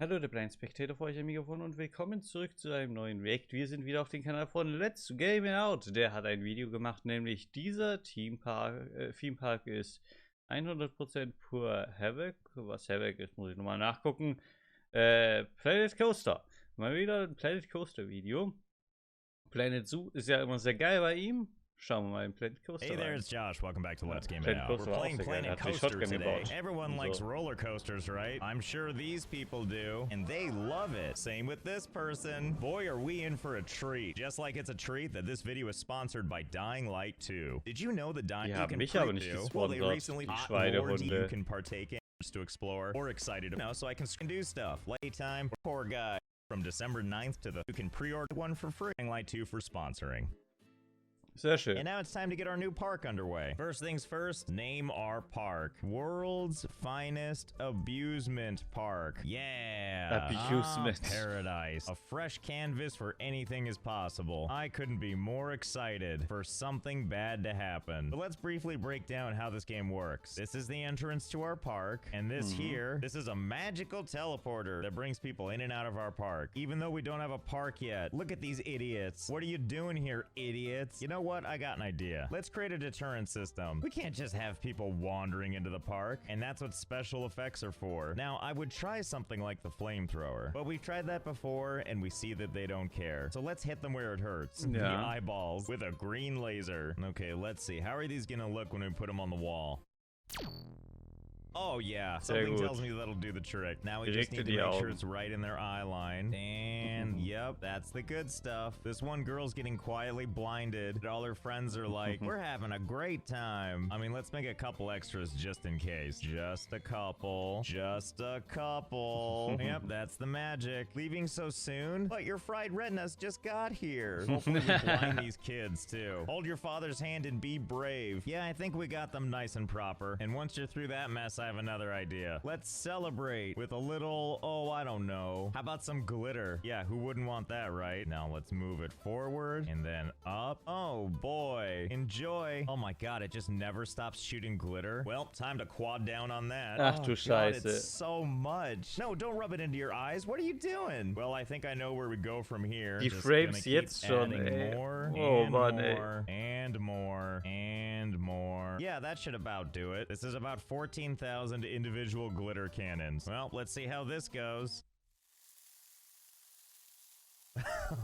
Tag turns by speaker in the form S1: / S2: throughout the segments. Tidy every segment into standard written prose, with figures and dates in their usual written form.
S1: Hallo, der TheBlindSpectator für euch am Mikrofon und willkommen zurück zu einem neuen React. Wir sind wieder auf dem Kanal von Let's Game It Out. Der hat ein Video gemacht, nämlich dieser Themenpark ist 100% pur Havoc. Was Havoc ist, muss ich nochmal nachgucken. Planet Coaster. Mal wieder ein Planet Coaster Video. Planet Zoo ist ja immer sehr geil bei ihm. Schauen wir mal in Planet Coaster.
S2: Hey there, it's Josh. Welcome back to Let's Game It Out. We're playing Planet Coaster today. Everyone likes roller coasters, right? I'm sure these people do, and they love it. Same with this person. Boy, are we in for a treat. Just like it's a treat that this video is sponsored by Dying Light 2. Did you know that Dying Light
S1: mich aber nicht gesponsert.
S2: Well, they recently
S1: die Schweinehunde.
S2: you can partake in to explore or excited to know, so I can do stuff. Playtime, poor guy. From December 9th to the you can pre-order one for free. Dying Light 2 for sponsoring.
S1: Sehr schön.
S2: And now it's time to get our new park underway. First things first, name our park. World's finest abusement park. Yeah.
S1: Abusement.
S2: Paradise. A fresh canvas for anything is possible. I couldn't be more excited for something bad to happen. But let's briefly break down how this game works. This is the entrance to our park, and this this is a magical teleporter that brings people in and out of our park. Even though we don't have a park yet. Look at these idiots. What are you doing here, idiots? You know what? I got an idea. Let's create a deterrent system. We can't just have people wandering into the park, and that's what special effects are for. Now, I would try something like the flamethrower, but we've tried that before, and we see that they don't care. So let's hit them where it hurts. The eyeballs with a green laser. Okay, let's see. How are these gonna look when we put them on the wall? Oh yeah, something tells me that'll do the trick. Now we just need to make sure it's right in their eye line. And yep, that's the good stuff. This one girl's getting quietly blinded. All her friends are like, we're having a great time. I mean, let's make a couple extras just in case. Just a couple. Just a couple. Yep, that's the magic. Leaving so soon? But your fried retinas just got here. Hopefully we blind these kids too. Hold your father's hand and be brave. Yeah, I think we got them nice and proper. And once you're through that mess, I have another idea. Let's celebrate with a little, oh, I don't know. How about some glitter? Yeah, who wouldn't want that, right? Now let's move it forward and then up. Oh boy, enjoy. Oh my god, it just never stops shooting glitter. Well, time to quad down on that.
S1: Ach du Scheiße.
S2: It's so much. No, don't rub it into your eyes. What are you doing? Well, I think I know where we go from here.
S1: Die Frames jetzt schon, ey. Oh Mann, ey.
S2: And more, and more. Yeah, that should about do it. This is about 14,000 individual glitter cannons. Well, let's see how this goes.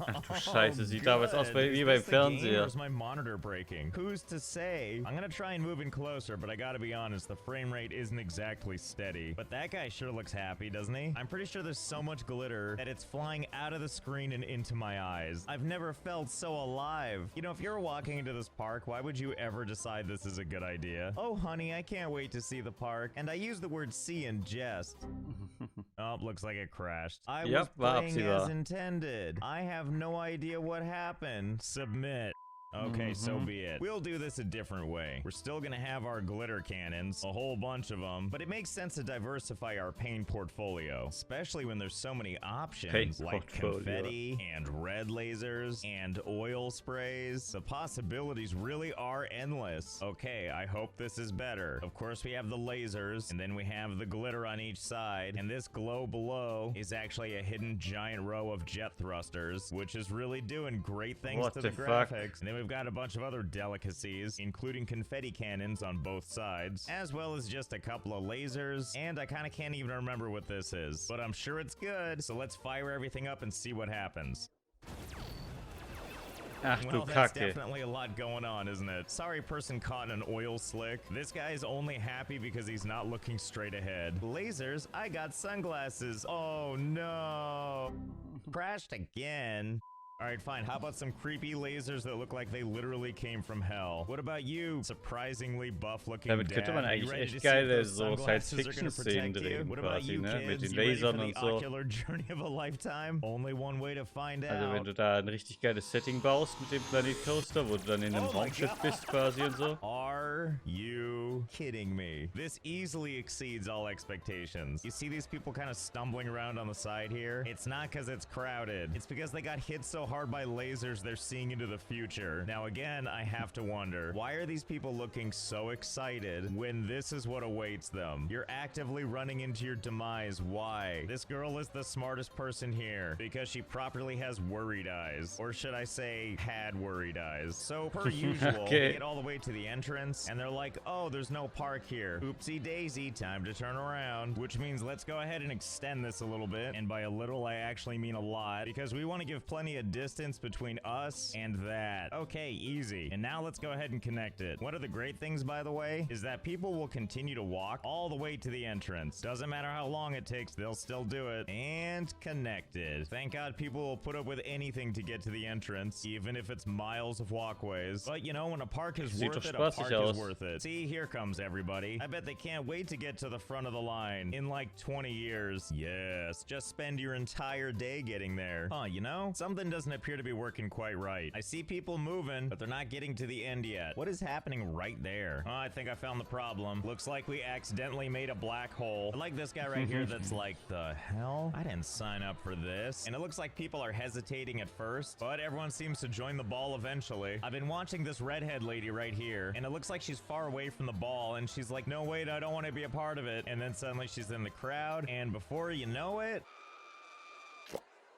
S1: Ach du Scheiße, sieht damals aus wie beim Fernseher.
S2: My monitor breaking? Who's to say? I'm gonna try and move in closer, but I gotta be honest, the frame rate isn't exactly steady. But that guy sure looks happy, doesn't he? I'm pretty sure there's so much glitter that it's flying out of the screen and into my eyes. I've never felt so alive. You know, if you're walking into this park, why would you ever decide this is a good idea? Oh, honey, I can't wait to see the park. And I use the word see in jest. Oh, looks like it crashed. I was playing as intended. I have no idea what happened. Submit. Okay, so be it. We'll do this a different way. We're still gonna have our glitter cannons, a whole bunch of them, but it makes sense to diversify our paint portfolio, especially when there's so many options like confetti and red lasers and oil sprays. The possibilities really are endless. Okay, I hope this is better. Of course, we have the lasers, and then we have the glitter on each side, and this glow below is actually a hidden giant row of jet thrusters, which is really doing great things to the graphics. And then we've got a bunch of other delicacies, including confetti cannons on both sides, as well as just a couple of lasers, and I kind of can't even remember what this is, but I'm sure it's good, so let's fire everything up and see what happens.
S1: Ach du
S2: Well, that's
S1: Kacke.
S2: definitely a lot going on, isn't it? Sorry, person caught in an oil slick. This guy's only happy because he's not looking straight ahead. Lasers? I got sunglasses. Oh no. Crashed again. Alright, fine. How about some creepy lasers that look like they literally came from hell? What about you, surprisingly buff-looking
S1: Damit könnte man eigentlich echt geile so Science-Fiction-Szenen drehen, quasi, ne? Mit den Lasern und so.
S2: Only one way to find out.
S1: Also wenn du da ein richtig geiles Setting baust mit dem Planet Coaster, wo du dann in einem Raumschiff bist quasi und so.
S2: Are Are you kidding me? This easily exceeds all expectations. You see these people kind of stumbling around on the side here? It's not because it's crowded. It's because they got hit so hard by lasers they're seeing into the future. Now again, I have to wonder, why are these people looking so excited when this is what awaits them? You're actively running into your demise. Why? This girl is the smartest person here because she properly has worried eyes. Or should I say, had worried eyes. So per usual,
S1: Okay.
S2: they get all the way to the entrance and they're like, oh, there's no park here. Oopsie daisy, time to turn around. Which means let's go ahead and extend this a little bit. And by a little, I actually mean a lot, because we want to give plenty of distance between us and that. Okay, easy. And now let's go ahead and connect it. One of the great things, by the way, is that people will continue to walk all the way to the entrance. Doesn't matter how long it takes, they'll still do it. And connected. Thank God people will put up with anything to get to the entrance, even if it's miles of walkways. But you know, when a park is
S1: Sieht
S2: worth
S1: doch
S2: it, a
S1: spaßig
S2: park
S1: aus.
S2: is worth it. See, here comes everybody. I bet they can't wait to get to the front of the line in like 20 years. Yes, just spend your entire day getting there. Huh, you know, something doesn't appear to be working quite right. I see people moving, but they're not getting to the end yet. What is happening right there? Oh, I think I found the problem. Looks like we accidentally made a black hole. I like this guy right here that's like, the hell? I didn't sign up for this. And it looks like people are hesitating at first, but everyone seems to join the ball eventually. I've been watching this redhead lady right here, and it looks like she's far away from the ball, and she's like, no, wait, I don't want to be a part of it. And then suddenly she's in the crowd, and before you know it,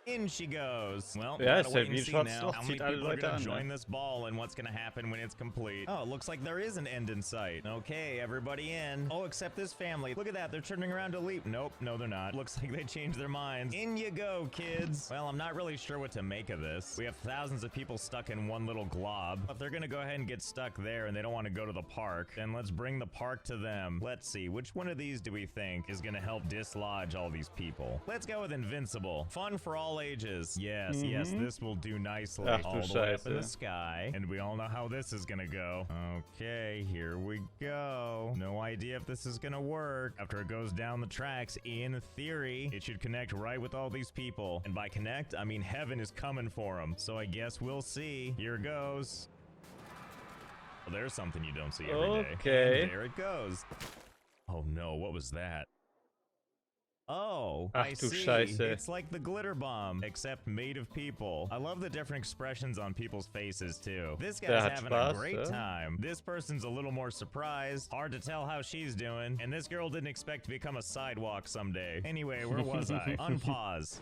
S2: in she goes. Well, we
S1: Ja,
S2: gotta
S1: ist
S2: wait
S1: halt wie
S2: and
S1: ein
S2: see
S1: schwarzes
S2: now
S1: Loch,
S2: how many
S1: zieht alle
S2: people are
S1: Leute
S2: gonna
S1: an,
S2: join
S1: ne?
S2: this ball and what's gonna happen when it's complete. Oh, it looks like there is an end in sight. Okay, everybody in. Oh, except this family. Look at that, they're turning around to leap. Nope, no they're not. Looks like they changed their minds. In you go, kids. Well, I'm not really sure what to make of this. We have thousands of people stuck in one little glob. If they're gonna go ahead and get stuck there and they don't want to go to the park, then let's bring the park to them. Let's see, which one of these do we think is gonna help dislodge all these people? Let's go with Invincible. Fun for all ages. Yes, yes, this will do nicely.
S1: Ach du
S2: All the way up in the
S1: Scheiße.
S2: sky. And we all know how this is gonna go. Okay, here we go. No idea if this is gonna work. After it goes down the tracks, in theory, it should connect right with all these people. And by connect, I mean heaven is coming for them. So I guess we'll see. Here goes. Well, there's something you don't see every day.
S1: Okay.
S2: And there it goes. Oh no, what was that? Oh,
S1: Ach
S2: I
S1: du
S2: see.
S1: Scheiße.
S2: It's like the glitter bomb, except made of people. I love the different expressions on people's faces, too. This
S1: Der
S2: guy's
S1: hat
S2: having a
S1: Spaß,
S2: great
S1: ja?
S2: time. This person's a little more surprised. Hard to tell how she's doing. And this girl didn't expect to become a sidewalk someday. Anyway, where was I? Unpause.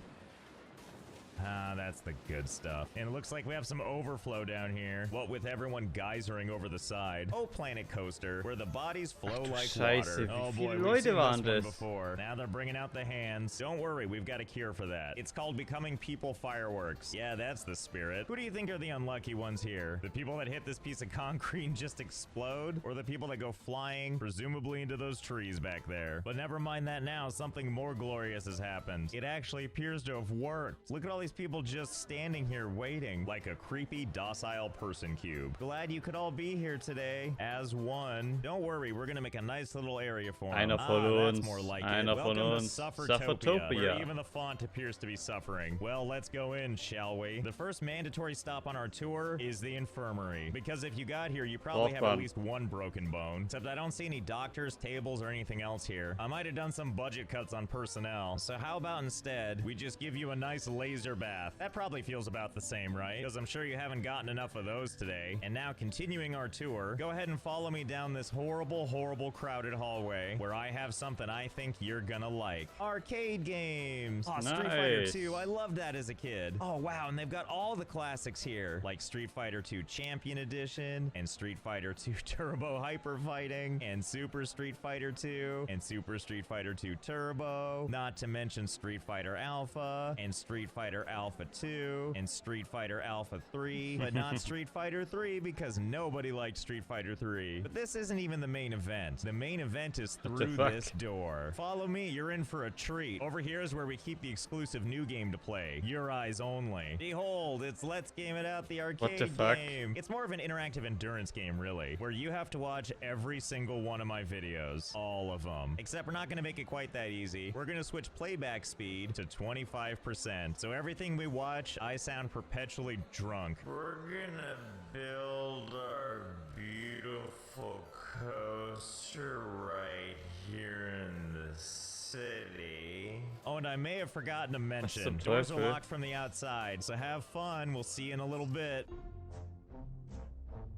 S2: Ah, that's the good stuff. And it looks like we have some overflow down here. What with everyone geysering over the side. Oh, Planet Coaster, where the bodies flow
S1: du
S2: like
S1: Scheiße,
S2: water.
S1: wie
S2: Oh
S1: viele
S2: boy, we've
S1: Leute
S2: seen
S1: waren
S2: this one
S1: das?
S2: before. Now they're bringing out the hands. Don't worry, we've got a cure for that. It's called becoming people fireworks. Yeah, that's the spirit. Who do you think are the unlucky ones here? The people that hit this piece of concrete and just explode? Or the people that go flying, presumably into those trees back there? But never mind that now, something more glorious has happened. It actually appears to have worked. Look at all these people just standing here waiting like a creepy, docile person cube. Glad you could all be here today as one. Don't worry, we're gonna make a nice little area for them.
S1: Einer von
S2: That's
S1: uns,
S2: more like
S1: einer
S2: it.
S1: von
S2: Welcome
S1: uns.
S2: to Suffertopia,
S1: Suffertopia.
S2: where even the font appears to be suffering. Well, let's go in, shall we? The first mandatory stop on our tour is the infirmary, because if you got here, you probably have at least one broken bone. Except I don't see any doctors, tables, or anything else here. I might have done some budget cuts on personnel. So how about instead, we just give you a nice laser bath? That probably feels about the same, right? Because I'm sure you haven't gotten enough of those today. And now, continuing our tour, go ahead and follow me down this horrible, horrible crowded hallway where I have something I think you're gonna like. Arcade games! Oh, Street Fighter
S1: Nice.
S2: 2, I loved that as a kid. Oh wow, and they've got all the classics here, like Street Fighter 2 Champion Edition, and Street Fighter 2 Turbo Hyper Fighting, and Super Street Fighter 2, and Super Street Fighter 2 Turbo, not to mention Street Fighter Alpha, and Street Fighter Alpha 2, and Street Fighter Alpha 3, but not Street Fighter 3 because nobody liked Street Fighter 3. But this isn't even the main event. The main event is
S1: What the
S2: through
S1: fuck?
S2: this door. Follow me, you're in for a treat. Over here is where we keep the exclusive new game to play. Your eyes only. Behold, it's Let's Game It Out, the arcade
S1: the fuck?
S2: game. It's more of an interactive endurance game, really, where you have to watch every single one of my videos. All of them. Except we're not gonna make it quite that easy. We're gonna switch playback speed to 25%. So everything we watch, I sound perpetually drunk. We're gonna build our beautiful coaster right here in the city. Oh, and I may have forgotten to mention, doors are locked from the outside, so have fun. We'll see you in a little bit.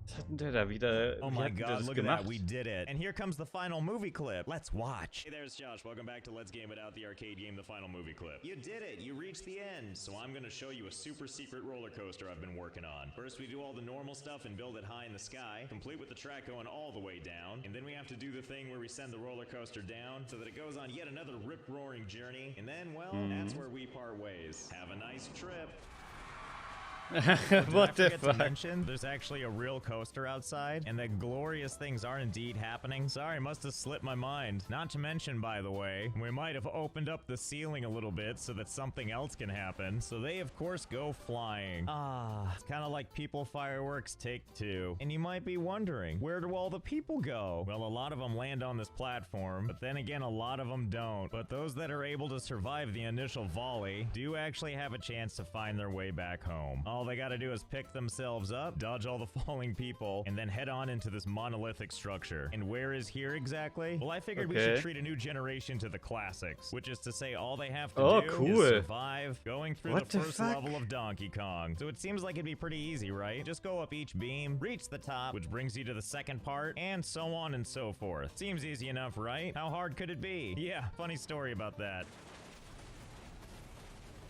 S1: Was hat denn der da wieder?
S2: Oh my god, look at that, we did it. And here comes the final movie clip. Let's watch. Hey there, it's Josh. Welcome back to Let's Game It Out, the arcade game, the final movie clip. You did it, you reached the end. So I'm gonna show you a super secret roller coaster I've been working on. First we do all the normal stuff and build it high in the sky, complete with the track going all the way down. And then we have to do the thing where we send the roller coaster down so that it goes on yet another rip-roaring journey. And then, well, that's where we part ways. Have a nice trip.
S1: What the fuck?
S2: There's actually a real coaster outside, and that glorious things are indeed happening. Sorry, must have slipped my mind. Not to mention, by the way, we might have opened up the ceiling a little bit so that something else can happen. So they, of course, go flying. Ah, it's kind of like People Fireworks Take Two. And you might be wondering, where do all the people go? Well, a lot of them land on this platform, but then again, a lot of them don't. But those that are able to survive the initial volley do actually have a chance to find their way back home. All they gotta do is pick themselves up, dodge all the falling people, and then head on into this monolithic structure. And where is here exactly? Well, I figured we should treat a new generation to the classics, which is to say all they have to do is survive going through the first level of Donkey Kong. So it seems like it'd be pretty easy, right? Just go up each beam, reach the top, which brings you to the second part, and so on and so forth. Seems easy enough, right? How hard could it be? Yeah, funny story about that.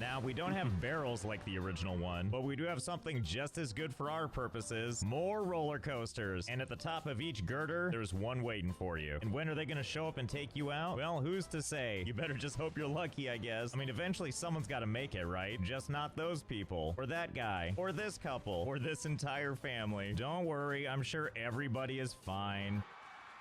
S2: Now, we don't have barrels like the original one, but we do have something just as good for our purposes. More roller coasters. And at the top of each girder, there's one waiting for you. And when are they gonna show up and take you out? Well, who's to say? You better just hope you're lucky, I guess. I mean, eventually someone's gotta make it, right? Just not those people. Or that guy. Or this couple. Or this entire family. Don't worry, I'm sure everybody is fine.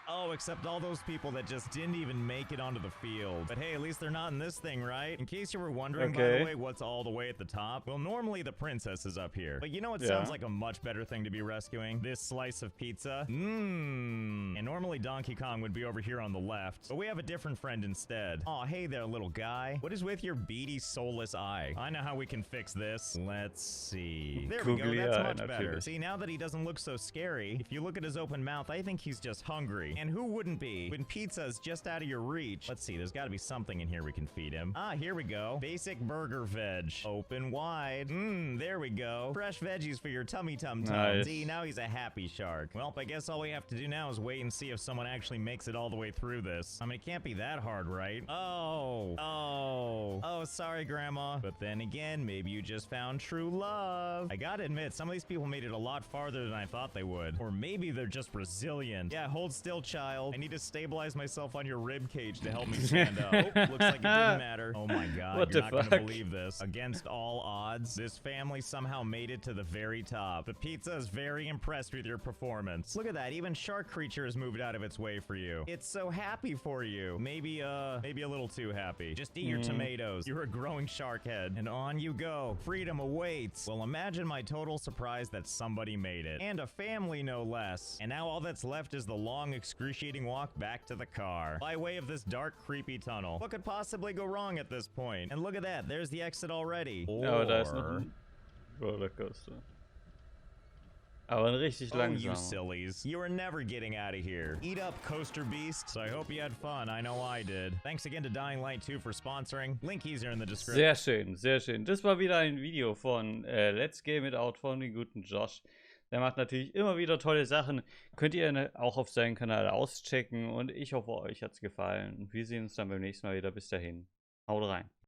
S2: Oh, except all those people that just didn't even make it onto the field. But hey, at least they're not in this thing, right? In case you were wondering, by the way, what's all the way at the top? Well, normally the princess is up here. But you know what sounds like a much better thing to be rescuing? This slice of pizza. And normally Donkey Kong would be over here on the left. But we have a different friend instead. Aw, hey there, little guy. What is with your beady, soulless eye? I know how we can fix this. Let's see. There we go, that's much better. See, now that he doesn't look so scary, if you look at his open mouth, I think he's just hungry. And who wouldn't be when pizza is just out of your reach? Let's see, there's got to be something in here we can feed him. Ah, here we go. Basic burger veg. Open wide. There we go. Fresh veggies for your tummy tum-tum. Nice. See, now he's a happy shark. Well, I guess all we have to do now is wait and see if someone actually makes it all the way through this. I mean, it can't be that hard, right? Oh, sorry, Grandma. But then again, maybe you just found true love. I gotta admit, some of these people made it a lot farther than I thought they would. Or maybe they're just resilient. Yeah, hold still, child. I need to stabilize myself on your rib cage to help me stand up. Oh, looks like it didn't matter. Oh my god, you're not gonna believe this. Against all odds, this family somehow made it to the very top. The pizza is very impressed with your performance. Look at that, even Shark Creature has moved out of its way for you. It's so happy for you. Maybe a little too happy. Just eat your tomatoes. You're a growing shark head. And on you go. Freedom awaits. Well, imagine my total surprise that somebody made it. And a family, no less. And now all that's left is the long, excruciating walk back to the car. By way of this dark, creepy tunnel. What could possibly go wrong at this point? And look at that, there's the exit already.
S1: Oh, da ist noch ein Rollercoaster. Aber ein richtig langsamer.
S2: You sillies. You are never getting out of here. Eat up, coaster beast. So I hope you had fun. I know I did. Thanks again to Dying Light 2 for sponsoring. Link here in the description.
S1: Sehr schön, sehr schön. Das war wieder ein Video von Let's Game It Out von dem guten Josh. Der macht natürlich immer wieder tolle Sachen. Könnt ihr auch auf seinem Kanal auschecken. Und ich hoffe, euch hat es gefallen. Und wir sehen uns dann beim nächsten Mal wieder. Bis dahin. Haut rein.